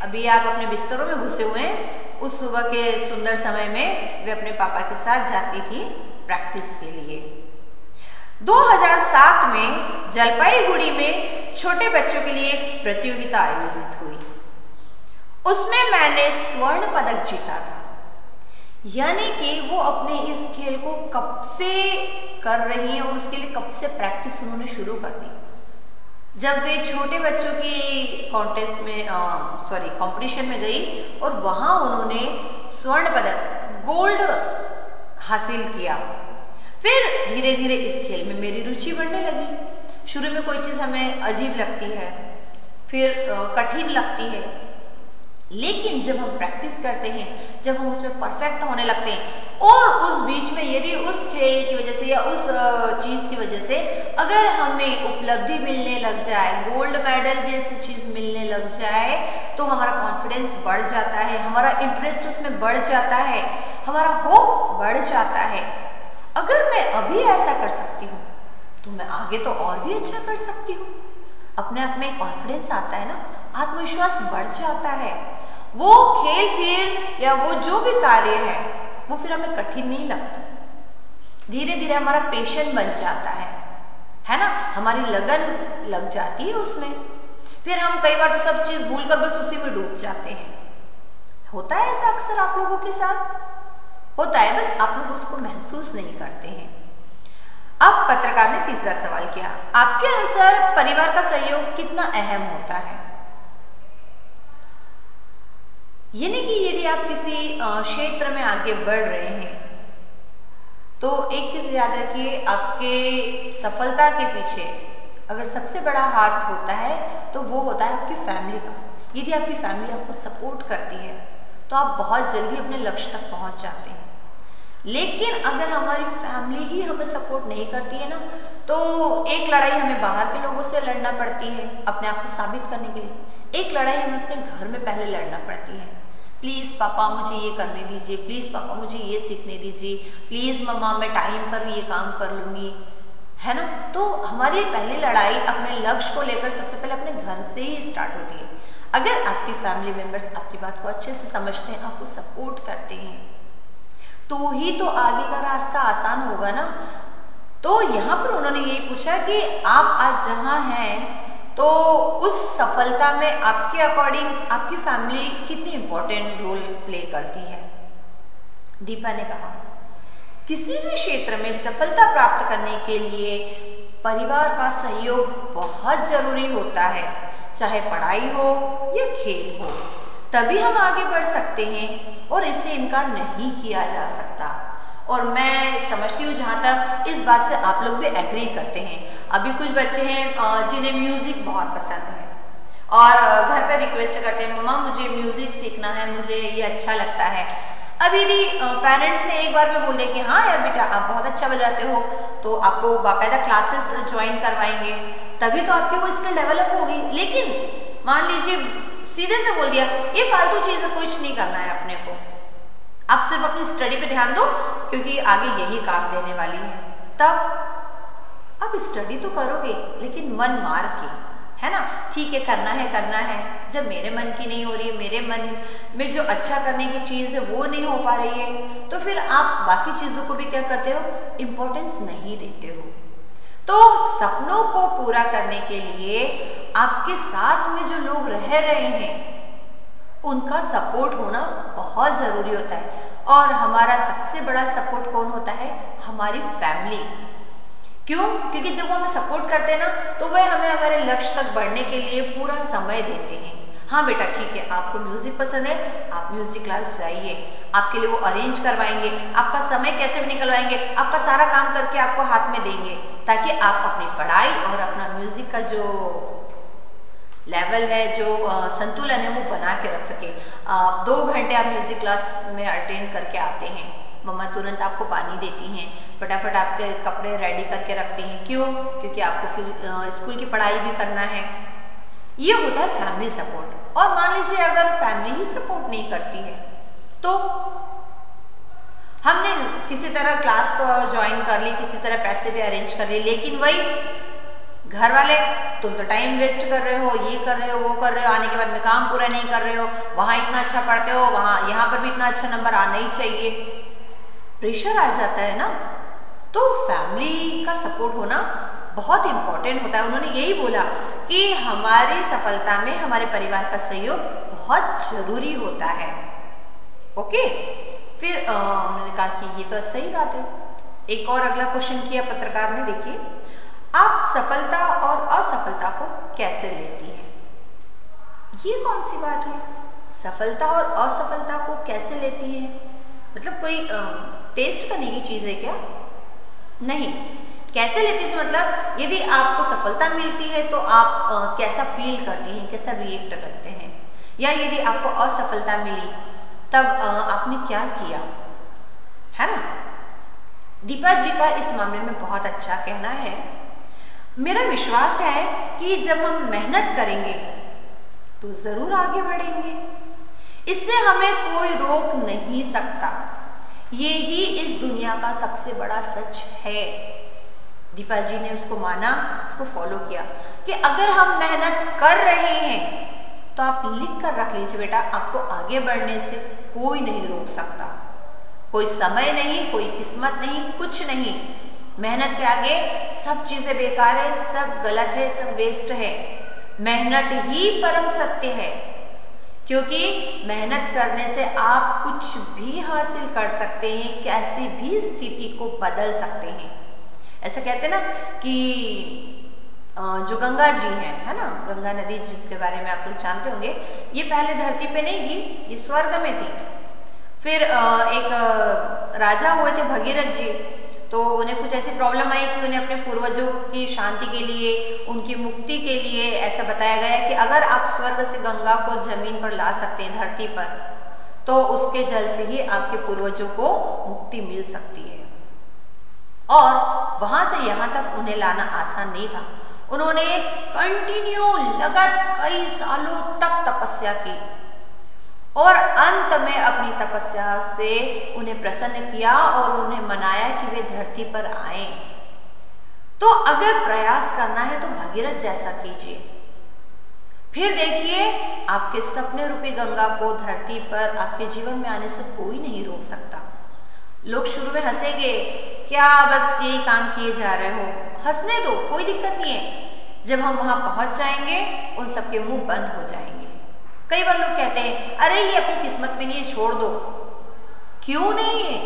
अभी आप अपने बिस्तरों में घुसे हुए हैं, उस सुबह के सुंदर समय में वे अपने पापा के साथ जाती थी प्रैक्टिस के लिए। 2007 में जलपाईगुड़ी में छोटे बच्चों के लिए एक प्रतियोगिता आयोजित हुई। उसमें मैंने स्वर्ण पदक जीता था। यानी कि वो अपने इस खेल को कब से कर रही हैं और उसके लिए कब से प्रैक्टिस उन्होंने शुरू कर दी। जब वे छोटे बच्चों की कॉन्टेस्ट में कंपटीशन में गई और वहाँ उन्होंने स्वर्ण पदक गोल्ड हासिल किया। फिर धीरे धीरे इस खेल में मेरी रुचि बढ़ने लगी। शुरू में कोई चीज़ हमें अजीब लगती है, फिर कठिन लगती है, लेकिन जब हम प्रैक्टिस करते हैं, जब हम उसमें परफेक्ट होने लगते हैं, और उस बीच में यदि उस खेल की वजह से या उस चीज़ की वजह से अगर हमें उपलब्धि मिलने लग जाए, गोल्ड मेडल जैसी चीज़ मिलने लग जाए, तो हमारा कॉन्फिडेंस बढ़ जाता है, हमारा इंटरेस्ट उसमें बढ़ जाता है, हमारा होप बढ़ जाता है। अगर मैं अभी ऐसा कर सकती हूँ तो मैं आगे तो और भी अच्छा कर सकती हूँ। अपने आप में कॉन्फिडेंस आता है ना, आत्मविश्वास बढ़ जाता है। वो खेल फिर या वो जो भी कार्य है वो फिर हमें कठिन नहीं लगता। धीरे धीरे हमारा पैशन बन जाता है ना, हमारी लगन लग जाती है उसमें। फिर हम कई बार तो सब चीज भूलकर बस उसी में डूब जाते हैं। होता है ऐसा अक्सर आप लोगों के साथ? होता है, बस आप लोग उसको महसूस नहीं करते हैं। अब पत्रकार ने तीसरा सवाल किया, आपके अनुसार परिवार का सहयोग कितना अहम होता है? यानी कि यदि आप किसी क्षेत्र में आगे बढ़ रहे हैं तो एक चीज याद रखिए, आपके सफलता के पीछे अगर सबसे बड़ा हाथ होता है तो वो होता है आपकी फैमिली का। यदि आपकी फैमिली आपको सपोर्ट करती है तो आप बहुत जल्दी अपने लक्ष्य तक पहुंच जाते हैं। लेकिन अगर हमारी फैमिली ही हमें सपोर्ट नहीं करती है ना, तो एक लड़ाई हमें बाहर के लोगों से लड़ना पड़ती है अपने आप को साबित करने के लिए, एक लड़ाई हमें अपने घर में पहले लड़ना पड़ती है। प्लीज़ पापा मुझे ये करने दीजिए, प्लीज़ पापा मुझे ये सीखने दीजिए, प्लीज़ मम्मा मैं टाइम पर ये काम कर लूँगी, है ना। तो हमारी पहली लड़ाई अपने लक्ष्य को लेकर सबसे पहले अपने घर से ही स्टार्ट होती है। अगर आपकी फैमिली मेम्बर्स आपकी बात को अच्छे से समझते हैं, आपको सपोर्ट करते हैं, तो ही तो आगे का रास्ता आसान होगा ना। तो यहाँ पर उन्होंने यही पूछा कि आप आज जहाँ हैं तो उस सफलता में आपके अकॉर्डिंग आपकी फैमिली कितनी इम्पोर्टेंट रोल प्ले करती है। दीपा ने कहा, किसी भी क्षेत्र में सफलता प्राप्त करने के लिए परिवार का सहयोग बहुत जरूरी होता है, चाहे पढ़ाई हो या खेल हो, तभी हम आगे बढ़ सकते हैं और इससे इनकार नहीं किया जा सकता। और मैं समझती हूँ जहाँ तक इस बात से आप लोग भी एग्री करते हैं। अभी कुछ बच्चे हैं जिन्हें म्यूज़िक बहुत पसंद है और घर पे रिक्वेस्ट करते हैं, मम्मा मुझे म्यूज़िक सीखना है, मुझे ये अच्छा लगता है। अब यदि पेरेंट्स ने एक बार में बोल दिया कि हाँ यार बेटा आप बहुत अच्छा बजाते हो, तो आपको बाकायदा क्लासेस ज्वाइन करवाएंगे, तभी तो आपकी वो स्किल डेवलप होगी। लेकिन मान लीजिए सीधे से बोल दिया ये फालतू चीज़ें कुछ नहीं करना है अपने को, आप सिर्फ अपनी स्टडी पे ध्यान दो क्योंकि आगे यही काम देने वाली है, तब आप स्टडी तो करोगे लेकिन मन मार के, है ना। ठीक है करना है, जब मेरे मन की नहीं हो रही है, मेरे मन में जो अच्छा करने की चीज़ है वो नहीं हो पा रही है, तो फिर आप बाकी चीज़ों को भी क्या करते हो, इम्पोर्टेंस नहीं देते हो। तो सपनों को पूरा करने के लिए आपके साथ में जो लोग रह रहे हैं उनका सपोर्ट होना बहुत ज़रूरी होता है। और हमारा सबसे बड़ा सपोर्ट कौन होता है, हमारी फैमिली। क्यों? क्योंकि जब वो हमें सपोर्ट करते हैं ना, तो वह हमें हमारे लक्ष्य तक बढ़ने के लिए पूरा समय देते हैं। हाँ बेटा ठीक है, आपको म्यूज़िक पसंद है, आप म्यूज़िक क्लास जाइए, आपके लिए वो अरेंज करवाएंगे, आपका समय कैसे भी निकलवाएंगे, आपका सारा काम करके आपको हाथ में देंगे, ताकि आप अपनी पढ़ाई और अपना म्यूज़िक का जो लेवल है, जो संतुलन है, वो बना के रख सके। 2 घंटे आप म्यूज़िक क्लास में अटेंड करके आते हैं, मम्मा तुरंत आपको पानी देती हैं, फटाफट आपके कपड़े रेडी करके रखती हैं। क्यों? क्योंकि आपको फिर स्कूल की पढ़ाई भी करना है। ये होता है फैमिली सपोर्ट। और मान लीजिए अगर फैमिली ही सपोर्ट नहीं करती है तो हमने किसी तरह क्लास तो ज्वाइन कर ली, किसी तरह पैसे भी अरेंज कर लिए, लेकिन वही घर वाले तुम तो टाइम वेस्ट कर रहे हो, ये कर रहे हो, वो कर रहे हो, आने के बाद में काम पूरा नहीं कर रहे हो, वहाँ इतना अच्छा पढ़ते हो, वहाँ यहाँ पर भी इतना अच्छा नंबर आना ही चाहिए, प्रेशर आ जाता है ना। तो फैमिली का सपोर्ट होना बहुत इम्पोर्टेंट होता है। उन्होंने यही बोला कि हमारी सफलता में हमारे परिवार का सहयोग बहुत जरूरी होता है। ओके, फिर उन्होंने कहा कि ये तो सही बात है। एक और अगला क्वेश्चन किया पत्रकार ने, देखिए आप सफलता और असफलता को कैसे लेती है? ये कौन सी बात है, सफलता और असफलता को कैसे लेती है? मतलब कोई टेस्ट करने की चीज़ है क्या? नहीं। कैसे लेती है मतलब यदि आपको सफलता मिलती है तो आप कैसा फील करती हैं, कैसा रिएक्ट करते हैं, या यदि आपको असफलता मिली तब आपने क्या किया, है ना। दीपा जी का इस मामले में बहुत अच्छा कहना है। मेरा विश्वास है कि जब हम मेहनत करेंगे तो ज़रूर आगे बढ़ेंगे, इससे हमें कोई रोक नहीं सकता। ये ही इस दुनिया का सबसे बड़ा सच है। दीपा जी ने उसको माना, उसको फॉलो किया कि अगर हम मेहनत कर रहे हैं तो आप लिख कर रख लीजिए बेटा, आपको आगे बढ़ने से कोई नहीं रोक सकता, कोई समय नहीं, कोई किस्मत नहीं, कुछ नहीं। मेहनत के आगे सब चीजें बेकार है, सब गलत है, सब वेस्ट है। मेहनत ही परम सत्य है, क्योंकि मेहनत करने से आप कुछ भी हासिल कर सकते हैं, कैसी भी स्थिति को बदल सकते हैं। ऐसा कहते हैं ना कि जो गंगा जी हैं, है ना, गंगा नदी जिसके बारे में आप लोग जानते होंगे, ये पहले धरती पे नहीं थी, ये स्वर्ग में थी। फिर एक राजा हुए थे भगीरथ जी, तो उन्हें कुछ ऐसी प्रॉब्लम आई कि उन्हें अपने पूर्वजों की शांति के लिए, उनकी मुक्ति के लिए ऐसा बताया गया कि अगर आप स्वर्ग से गंगा को जमीन पर ला सकते हैं, धरती पर, तो उसके जल से ही आपके पूर्वजों को मुक्ति मिल सकती है। और वहां से यहाँ तक उन्हें लाना आसान नहीं था। उन्होंने कंटिन्यू लगातार कई सालों तक तपस्या की और अंत में अपनी तपस्या से उन्हें प्रसन्न किया और उन्हें मनाया कि वे धरती पर आए। तो अगर प्रयास करना है तो भगीरथ जैसा कीजिए, फिर देखिए आपके सपने रूपी गंगा को धरती पर आपके जीवन में आने से कोई नहीं रोक सकता। लोग शुरू में हंसेंगे, क्या बस यही काम किए जा रहे हो, हंसने दो, कोई दिक्कत नहीं है। जब हम वहां पहुंच जाएंगे उन सबके मुंह बंद हो जाएंगे। कई बार लोग कहते हैं, अरे ये अपनी किस्मत में नहीं है, छोड़ दो। क्यों नहीं है?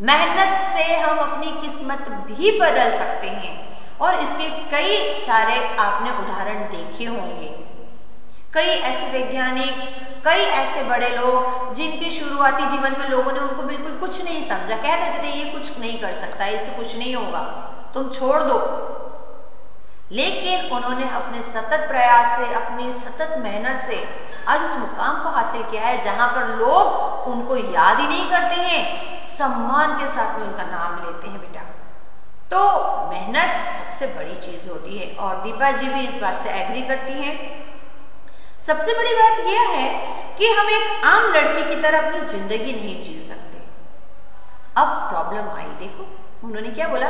मेहनत से हम अपनी किस्मत भी बदल सकते हैं और इसके कई सारे आपने उदाहरण देखे होंगे। कई ऐसे वैज्ञानिक, कई ऐसे बड़े लोग जिनके शुरुआती जीवन में लोगों ने उनको बिल्कुल कुछ नहीं समझा, कह देते थे ये कुछ नहीं कर सकता, इससे कुछ नहीं होगा, तुम छोड़ दो। लेकिन उन्होंने अपने सतत प्रयास से, अपनी सतत मेहनत से आज उस मुकाम को हासिल किया है जहां पर लोग उनको याद ही नहीं करते हैं, सम्मान के साथ में उनका नाम लेते हैं बेटा। तो मेहनत सबसे बड़ी चीज होती है और दीपा जी भी इस बात से एग्री करती हैं। सबसे बड़ी बात यह है कि हम एक आम लड़की की तरह अपनी जिंदगी नहीं जी सकते। अब प्रॉब्लम आई, देखो उन्होंने क्या बोला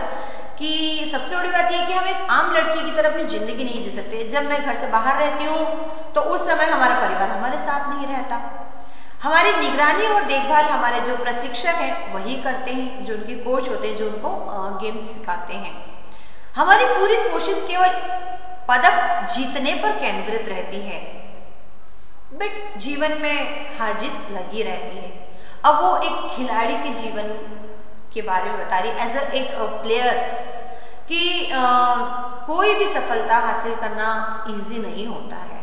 कि सबसे बड़ी बात यह कि हम एक आम लड़की की तरह अपनी जिंदगी नहीं जी सकते। जब मैं घर से बाहर रहती हूँ तो उस समय हमारा परिवार हमारे साथ नहीं रहता। हमारी निगरानी और देखभाल हमारे जो प्रशिक्षक हैं वही करते हैं, जो उनके कोच होते हैं, जो उनको गेम्स सिखाते हैं। हमारी पूरी कोशिश केवल पदक जीतने पर केंद्रित रहती है, बट जीवन में हार जीत लगी रहती है। अब वो एक खिलाड़ी के जीवन के बारे में बता रही, एज एक प्लेयर, कि कोई भी सफलता हासिल करना इजी नहीं होता है।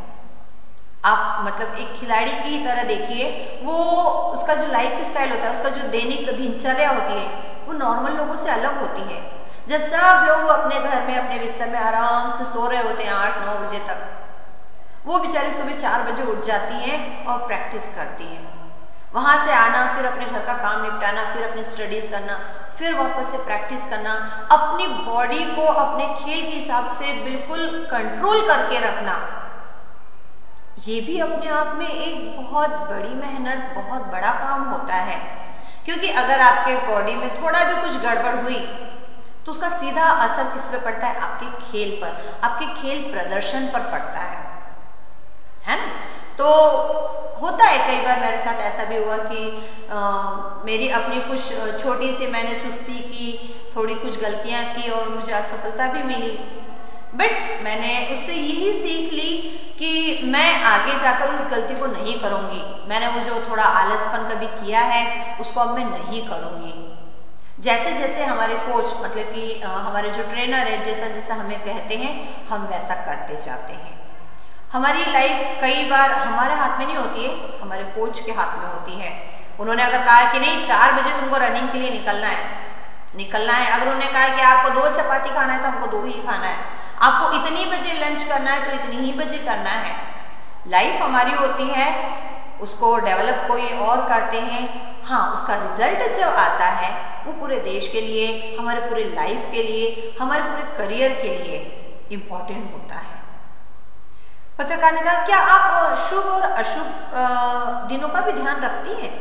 आप मतलब एक खिलाड़ी की तरह देखिए, वो उसका जो लाइफ स्टाइल होता है, उसका जो दैनिक दिनचर्या होती है, वो नॉर्मल लोगों से अलग होती है। जब सब लोग अपने घर में अपने बिस्तर में आराम से सो रहे होते हैं 8-9 बजे तक, वो बेचारी सुबह 4 बजे उठ जाती हैं और प्रैक्टिस करती हैं। वहाँ से आना, फिर अपने घर का काम निपटाना, फिर अपनी स्टडीज करना, फिर वापस से प्रैक्टिस करना, अपनी बॉडी को अपने खेल के हिसाब से बिल्कुल कंट्रोल करके रखना, ये भी अपने आप में एक बहुत बड़ी मेहनत, बहुत बड़ा काम होता है। क्योंकि अगर आपके बॉडी में थोड़ा भी कुछ गड़बड़ हुई तो उसका सीधा असर किस पे पड़ता है? आपके खेल पर, आपके खेल प्रदर्शन पर पड़ता है ना। तो होता है कई बार, मेरे साथ ऐसा भी हुआ कि मेरी अपनी कुछ छोटी सी मैंने सुस्ती की, थोड़ी कुछ गलतियां की और मुझे असफलता भी मिली, बट मैंने उससे यही सीख ली कि मैं आगे जाकर उस गलती को नहीं करूँगी। मैंने वो जो थोड़ा आलसपन कभी किया है उसको अब मैं नहीं करूँगी। जैसे जैसे हमारे कोच, मतलब कि हमारे जो ट्रेनर है, जैसा जैसा हमें कहते हैं हम वैसा करते जाते हैं। हमारी लाइफ कई बार हमारे हाथ में नहीं होती है, हमारे कोच के हाथ में होती है। उन्होंने अगर कहा कि नहीं 4 बजे तुमको रनिंग के लिए निकलना है, अगर उन्होंने कहा कि आपको 2 चपाती खाना है तो हमको 2 ही खाना है, आपको इतनी बजे लंच करना है तो इतनी ही बजे करना है। लाइफ हमारी होती है, उसको डेवलप कोई और करते हैं। हाँ, उसका रिजल्ट जब आता है वो पूरे देश के लिए, हमारे पूरे लाइफ के लिए, हमारे पूरे करियर के लिए इम्पोर्टेंट होता है। पत्रकार ने कहा, क्या आप शुभ और अशुभ दिनों का भी ध्यान रखती हैं?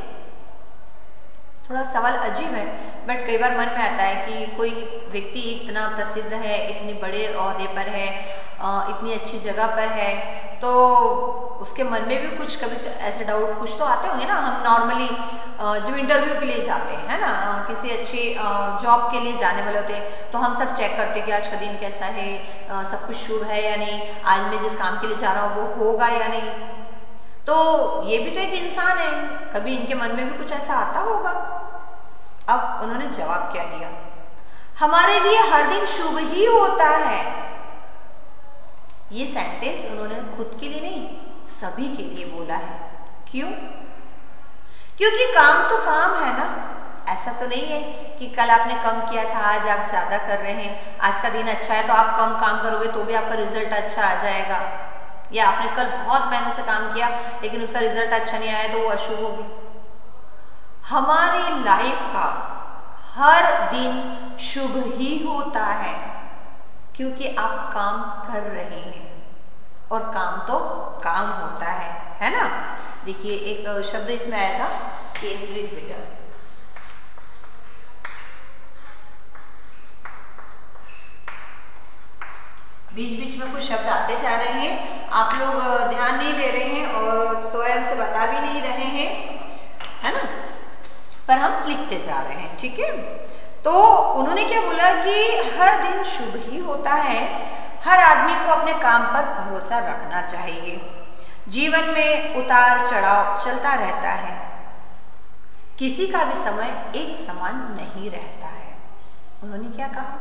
थोड़ा सवाल अजीब है, बट कई बार मन में आता है कि कोई व्यक्ति इतना प्रसिद्ध है, इतने बड़े ओहदे पर है, इतनी अच्छी जगह पर है, तो उसके मन में भी कुछ कभी ऐसे डाउट कुछ तो आते होंगे ना। हम नॉर्मली जब इंटरव्यू के लिए जाते हैं, है ना, किसी अच्छी जॉब के लिए जाने वाले होते हैं, तो हम सब चेक करते हैं कि आज का दिन कैसा है, सब कुछ शुभ है या नहीं, आज मैं जिस काम के लिए जा रहा हूँ वो होगा या नहीं। तो ये भी तो एक इंसान है, कभी इनके मन में भी कुछ ऐसा आता होगा। अब उन्होंने जवाब क्या दिया, हमारे लिए हर दिन शुभ ही होता है। ये सेंटेंस उन्होंने खुद के लिए नहीं, सभी के लिए बोला है। क्यों? क्योंकि काम तो काम है ना। ऐसा तो नहीं है कि कल आपने कम किया था, आज आप ज्यादा कर रहे हैं। आज का दिन अच्छा है तो आप कम काम करोगे तो भी आपका रिजल्ट अच्छा आ जाएगा, या आपने कल बहुत मेहनत से काम किया लेकिन उसका रिजल्ट अच्छा नहीं आया तो वो अशुभ हो गया। हमारी लाइफ का हर दिन शुभ ही होता है, क्योंकि आप काम कर रहे हैं और काम तो काम होता है ना। देखिए एक शब्द इसमें आया था, केंद्रित बेटा। बीच बीच में कुछ शब्द आते जा रहे हैं, आप लोग ध्यान नहीं दे रहे हैं और स्वयं से बता भी नहीं रहे हैं, है ना, पर हम लिखते जा रहे हैं, ठीक है। तो उन्होंने क्या बोला कि हर दिन शुभ ही होता है, हर आदमी को अपने काम पर भरोसा रखना चाहिए। जीवन में उतार चढ़ाव चलता रहता है, किसी का भी समय एक समान नहीं रहता है। उन्होंने क्या कहा,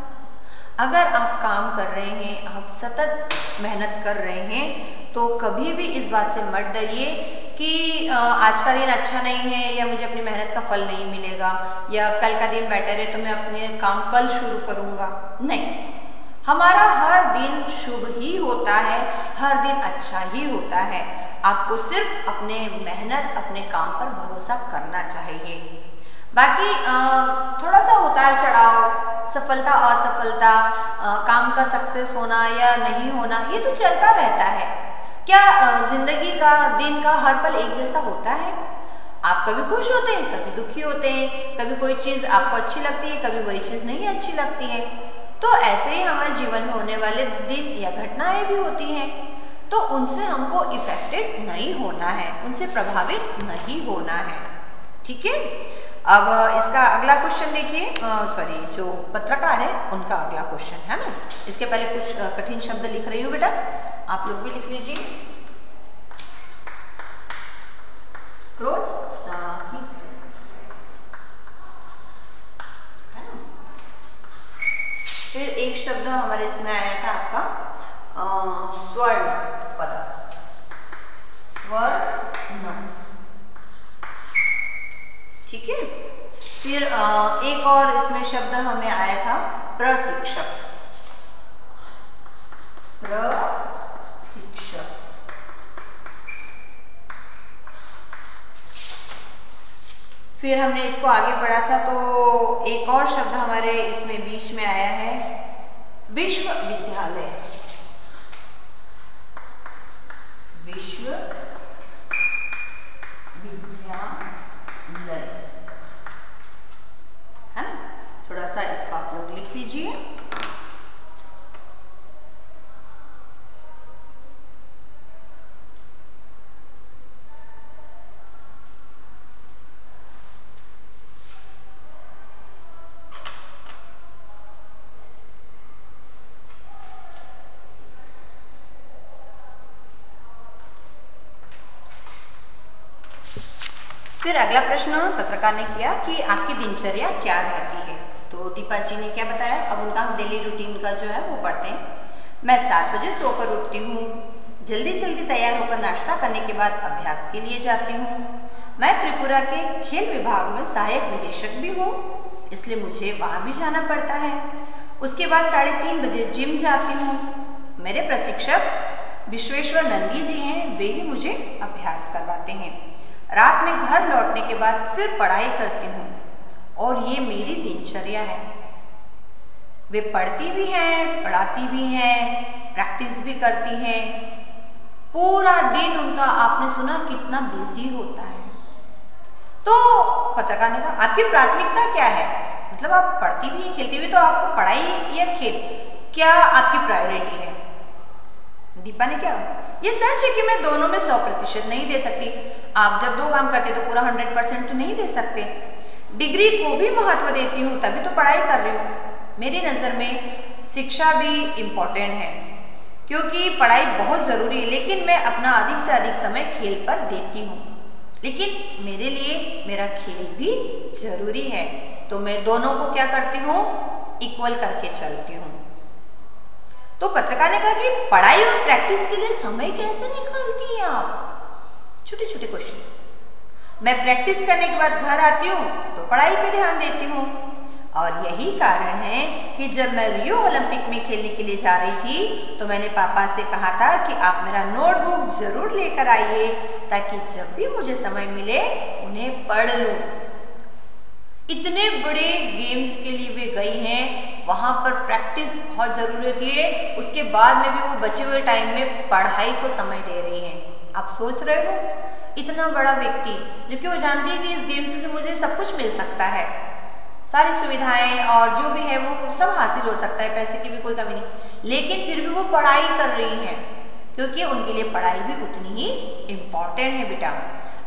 अगर आप काम कर रहे हैं, आप सतत मेहनत कर रहे हैं, तो कभी भी इस बात से मत डरिए कि आज का दिन अच्छा नहीं है, या मुझे अपनी मेहनत का फल नहीं मिलेगा, या कल का दिन बेटर है तो मैं अपने काम कल शुरू करूँगा। नहीं, हमारा हर दिन शुभ ही होता है, हर दिन अच्छा ही होता है। आपको सिर्फ अपने मेहनत, अपने काम पर भरोसा करना चाहिए। बाकी थोड़ा सा उतार चढ़ाव, सफलता असफलता, काम का सक्सेस होना या नहीं होना, ये तो चलता रहता है। क्या जिंदगी का दिन का हर पल एक जैसा होता है? आप कभी खुश होते हैं, कभी दुखी होते हैं, कभी कोई चीज़ आपको अच्छी लगती है, कभी वही चीज़ नहीं अच्छी लगती है। तो ऐसे ही हमारे जीवन में होने वाले दिन या घटनाएं भी होती हैं, तो उनसे हमको इफेक्टेड नहीं होना है, उनसे प्रभावित नहीं होना है, ठीक है। अब इसका अगला क्वेश्चन देखिए, सॉरी, जो पत्रकार है उनका अगला क्वेश्चन है ना। इसके पहले कुछ कठिन शब्द लिख रही हूँ बेटा, आप लोग भी लिख लीजिए। प्रोत्साहित, है ना। फिर एक शब्द हमारे इसमें आया था आपका स्वर्ण पदक, स्वर्ण, ठीक है। फिर एक और इसमें शब्द हमें आया था प्रशिक्षक, प्रशिक्षक। फिर हमने इसको आगे पढ़ा था तो एक और शब्द हमारे इसमें बीच में आया है विश्वविद्यालय, विश्वविद्यालय, है ना। थोड़ा सा इसको आप लोग लिख लीजिए। फिर अगला प्रश्न पत्रकार ने किया कि आपकी दिनचर्या क्या रहती है। तो दीपा जी ने क्या बताया, अब उनका हम डेली रूटीन का जो है वो पढ़ते हैं। मैं 7 बजे सोकर उठती हूँ, जल्दी जल्दी तैयार होकर नाश्ता करने के बाद अभ्यास के लिए जाती हूँ। मैं त्रिपुरा के खेल विभाग में सहायक निदेशक भी हूँ, इसलिए मुझे वहाँ भी जाना पड़ता है। उसके बाद 3:30 बजे जिम जाती हूँ। मेरे प्रशिक्षक विश्वेश्वर नंदी जी हैं, वे ही मुझे अभ्यास करवाते हैं। रात में घर लौटने के बाद फिर पढ़ाई करती हूँ और ये मेरी दिनचर्या है। वे पढ़ती भी हैं, पढ़ाती भी हैं, प्रैक्टिस भी करती हैं। पूरा दिन उनका आपने सुना कितना बिजी होता है। तो पत्रकार ने कहा आपकी प्राथमिकता क्या है, मतलब आप पढ़ती भी हैं, खेलती भी, तो आपको पढ़ाई या खेल, क्या आपकी प्रायोरिटी है? दीपा ने क्या, ये सच है कि मैं दोनों में 100% नहीं दे सकती। आप जब दो काम करते तो पूरा 100% तो नहीं दे सकते। डिग्री को भी महत्व देती हूँ, तभी तो पढ़ाई कर रही हूँ। मेरी नज़र में शिक्षा भी इम्पोर्टेंट है, क्योंकि पढ़ाई बहुत ज़रूरी है, लेकिन मैं अपना अधिक से अधिक समय खेल पर देती हूँ। लेकिन मेरे लिए मेरा खेल भी ज़रूरी है, तो मैं दोनों को क्या करती हूँ, इक्वल करके चलती हूँ। तो पत्रकार ने कहा कि पढ़ाई और प्रैक्टिस के लिए समय कैसे निकालती हैं आप? छोटे छोटे क्वेश्चन। मैं प्रैक्टिस करने के बाद घर आती हूँ तो पढ़ाई पे ध्यान देती हूँ, और यही कारण है कि जब मैं रियो ओलंपिक में खेलने के लिए जा रही थी तो मैंने पापा से कहा था कि आप मेरा नोटबुक जरूर लेकर आइए, ताकि जब भी मुझे समय मिले उन्हें पढ़ लूँ। इतने बड़े गेम्स के लिए वे गई हैं, वहाँ पर प्रैक्टिस बहुत ज़रूरी होती है, उसके बाद में भी वो बचे हुए टाइम में पढ़ाई को समय दे रही हैं। आप सोच रहे हो, इतना बड़ा व्यक्ति, जबकि वो जानती है कि इस गेम से मुझे सब कुछ मिल सकता है, सारी सुविधाएं और जो भी है वो सब हासिल हो सकता है, पैसे की भी कोई कमी नहीं, लेकिन फिर भी वो पढ़ाई कर रही हैं, क्योंकि उनके लिए पढ़ाई भी उतनी ही इम्पॉर्टेंट है। बेटा,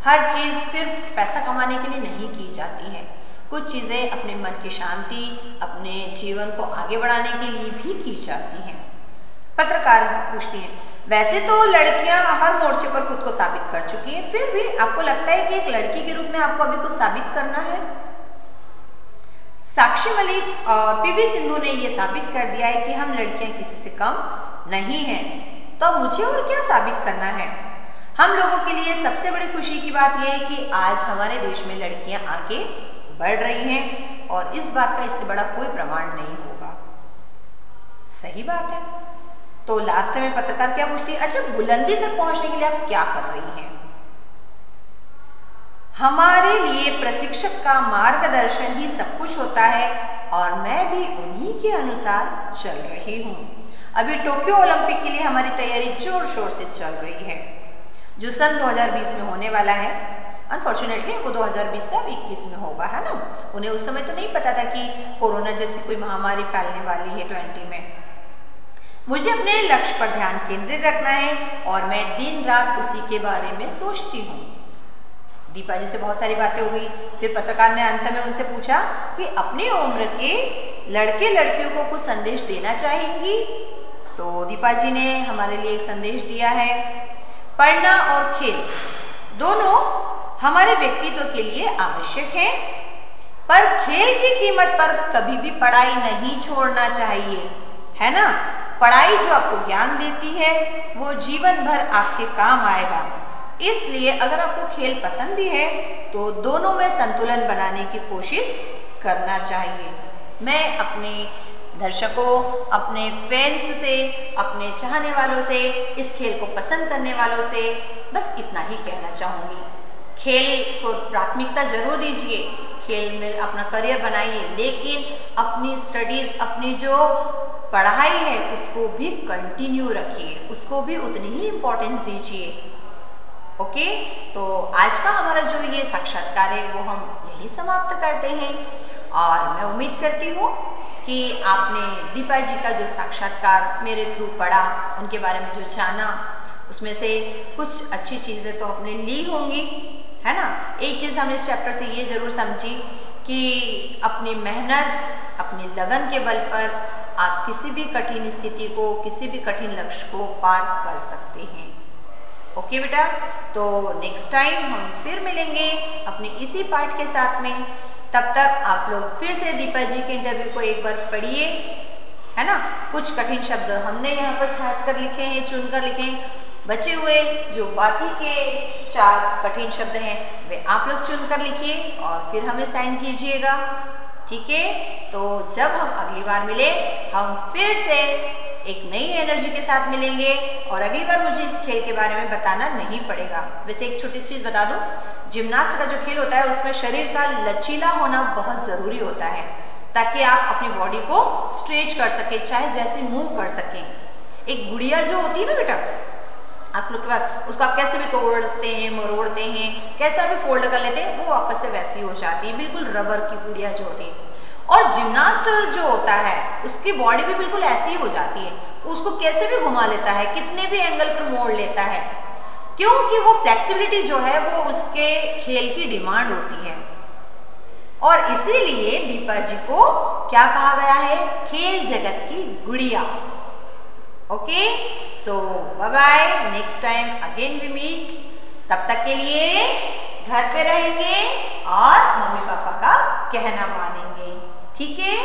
हर चीज़ सिर्फ पैसा कमाने के लिए नहीं की जाती है, कुछ चीज़ें अपने मन की शांति, अपने जीवन को आगे बढ़ाने के लिए भी की जाती हैं। पत्रकार पूछती हैं, वैसे तो लड़कियां हर मोर्चे पर खुद को साबित कर चुकी हैं, फिर भी आपको लगता है कि एक लड़की के रूप में आपको अभी कुछ साबित करना है? साक्षी मलिक और पीवी सिंधु ने यह साबित कर दिया है कि हम लड़कियां किसी से कम नहीं हैं, तो मुझे और क्या साबित करना है? हम लोगों के लिए सबसे बड़ी खुशी की बात यह है कि आज हमारे देश में लड़कियां आगे बढ़ रही हैं, और इस बात का इससे बड़ा कोई प्रमाण नहीं होगा। सही बात है। तो लास्ट में पत्रकार क्या पूछती है, अच्छा बुलंदी तक पहुंचने के लिए आप क्या कर रही हैं? हमारे लिए प्रशिक्षक का मार्गदर्शन ही सब कुछ होता है, और मैं भी उन्हीं के अनुसार चल रही हूँ। अभी टोक्यो ओलंपिक के लिए हमारी तैयारी जोर शोर से चल रही है, जो सन 2020 में होने वाला है। अनफॉर्चुनेटली वो 2020 से अब 21 में होगा, है ना। उन्हें उस समय तो नहीं पता था कि कोरोना जैसी कोई महामारी फैलने वाली है 20 में। मुझे अपने लक्ष्य पर ध्यान केंद्रित रखना है, और मैं दिन रात उसी के बारे में सोचती हूँ। दीपा जी से बहुत सारी बातें हो गई। फिर पत्रकार ने अंत में उनसे पूछा कि अपनी उम्र के लड़के लड़कियों को कुछ संदेश देना चाहेंगी? तो दीपा जी ने हमारे लिए एक संदेश दिया है, पढ़ना और खेल दोनों हमारे व्यक्तित्व के लिए आवश्यक है, पर खेल की कीमत पर कभी भी पढ़ाई नहीं छोड़ना चाहिए, है ना। पढ़ाई जो आपको ज्ञान देती है वो जीवन भर आपके काम आएगा, इसलिए अगर आपको खेल पसंद भी है तो दोनों में संतुलन बनाने की कोशिश करना चाहिए। मैं अपने दर्शकों, अपने फैंस से, अपने चाहने वालों से, इस खेल को पसंद करने वालों से बस इतना ही कहना चाहूँगी। खेल को प्राथमिकता जरूर दीजिए, खेल में अपना करियर बनाइए, लेकिन अपनी स्टडीज़, अपनी जो पढ़ाई है उसको भी कंटिन्यू रखिए, उसको भी उतनी ही इम्पोर्टेंस दीजिए। ओके, तो आज का हमारा जो ये साक्षात्कार है वो हम यही समाप्त करते हैं, और मैं उम्मीद करती हूँ कि आपने दीपा जी का जो साक्षात्कार मेरे थ्रू पढ़ा, उनके बारे में जो जाना, उसमें से कुछ अच्छी चीज़ें तो आपने ली होंगी, है ना। एक चीज़ हमने इस चैप्टर से ये ज़रूर समझी कि अपनी मेहनत, अपनी लगन के बल पर आप किसी भी कठिन स्थिति को, किसी भी कठिन लक्ष्य को पार कर सकते हैं। ओके बेटा, तो नेक्स्ट टाइम हम फिर मिलेंगे अपने इसी पाठ के साथ में। तब तक आप लोग फिर से दीपा जी के इंटरव्यू को एक बार पढ़िए, है ना। कुछ कठिन शब्द हमने यहाँ पर छाट कर लिखे हैं, चुन कर लिखे हैं। बचे हुए जो बाकी के 4 कठिन शब्द हैं वे आप लोग चुन कर लिखिए और फिर हमें साइन कीजिएगा, ठीक है। तो जब हम अगली बार मिले, हम फिर से एक नई एनर्जी के साथ मिलेंगे, और अगली बार मुझे इस खेल के बारे में बताना नहीं पड़ेगा। वैसे एक छोटी चीज़ बता दूं, जिम्नास्ट का जो खेल होता है उसमें शरीर का लचीला होना बहुत ज़रूरी होता है, ताकि आप अपनी बॉडी को स्ट्रेच कर सकें, चाहे जैसे मूव कर सकें। एक गुड़िया जो होती है ना बेटा आप लोग के पास, उसको आप कैसे भी तोड़ते हैं, मरोड़ते हैं, कैसा भी फोल्ड कर लेते हैं, वो वापस से वैसी हो जाती है, बिल्कुल रबर की गुड़िया जो होती है। और जिम्नास्ट जो होता है उसकी बॉडी भी बिल्कुल ऐसी ही हो जाती है, उसको कैसे भी घुमा लेता है, कितने भी एंगल पर मोड़ लेता है, क्योंकि वो फ्लेक्सिबिलिटी जो है वो उसके खेल की डिमांड होती है। और इसीलिए दीपा जी को क्या कहा गया है, खेल जगत की गुड़िया। Okay, so bye bye, next time again we meet. तब तक के लिए घर पे रहेंगे और मम्मी पापा का कहना मानेंगे, ठीक है।